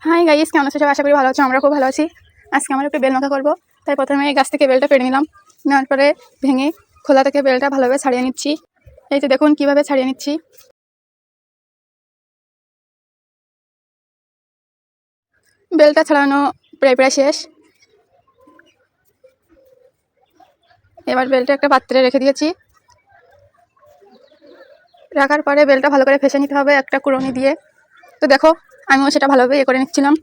Hi guys, কেমন আছো সবাই? আশা করি ভালো আছো। আমরা খুব ভালো আছি। আজকে আমরা একটু বেল মাখা করবো। তাই প্রথমে গাছ থেকে বেলটা পেড়ে নিলাম। নেওয়ার পরে ভেঙে খোলা থেকে বেলটা ভালোভাবে ছাড়িয়ে নিচ্ছি। এই যে দেখুন কিভাবে ছাড়িয়ে নিচ্ছি। বেলটা ছাড়ানো প্রায় প্রায় শেষ। এবার বেলটা একটা পাত্রে রেখে দিয়েছি। রাখার পরে বেলটা ভালো করে ফেসে নিতে হবে একটা কুড়ুনি দিয়ে। তো দেখো আমিও সেটা ভালোভাবে করে নিচ্ছিলাম।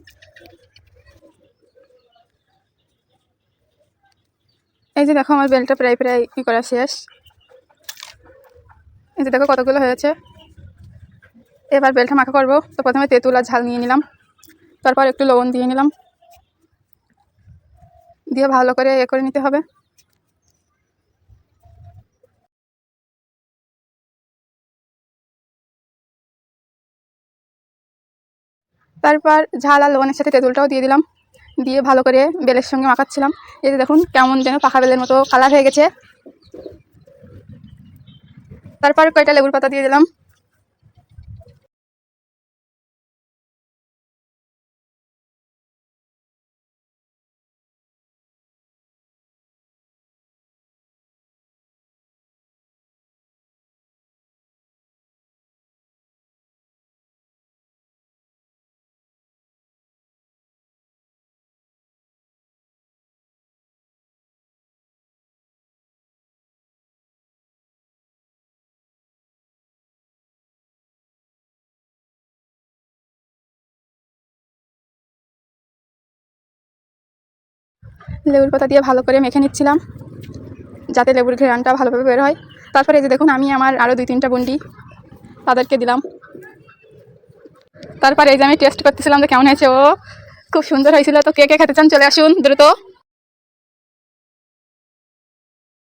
এই যে দেখো আমার বেলটা প্রায় প্রায় করা শেষ। এই যে দেখো কতগুলো হয়েছে। এবার বেলটা মাখা করবো। তো প্রথমে তেঁতুল আর ঝাল নিয়ে নিলাম, তারপর একটু লবণ দিয়ে নিলাম, দিয়ে ভালো করে করে নিতে হবে। তারপর ঝাল আর লবণের সাথে তেঁতুলটাও দিয়ে দিলাম, দিয়ে ভালো করে বেলের সঙ্গে মাখাচ্ছিলাম। এই যে দেখুন কেমন যেন পাকা বেলের মতো কালার হয়ে গেছে। তারপর কয়টা লেবুর পাতা দিয়ে দিলাম। লেবুর পাতা দিয়ে ভালো করে মেখে নিচ্ছিলাম যাতে লেবুর ঘ্রাণটা ভালোভাবে বের হয়। তারপরে এই যে দেখুন আমি আমার আরও 2-3টা বন্ডি তাদেরকে দিলাম। তারপর এই যে আমি টেস্ট করতেছিলাম যে কেমন হয়েছে। ও খুব সুন্দর হয়েছিল। তো কে কে খেতে চান চলে আসুন দ্রুত।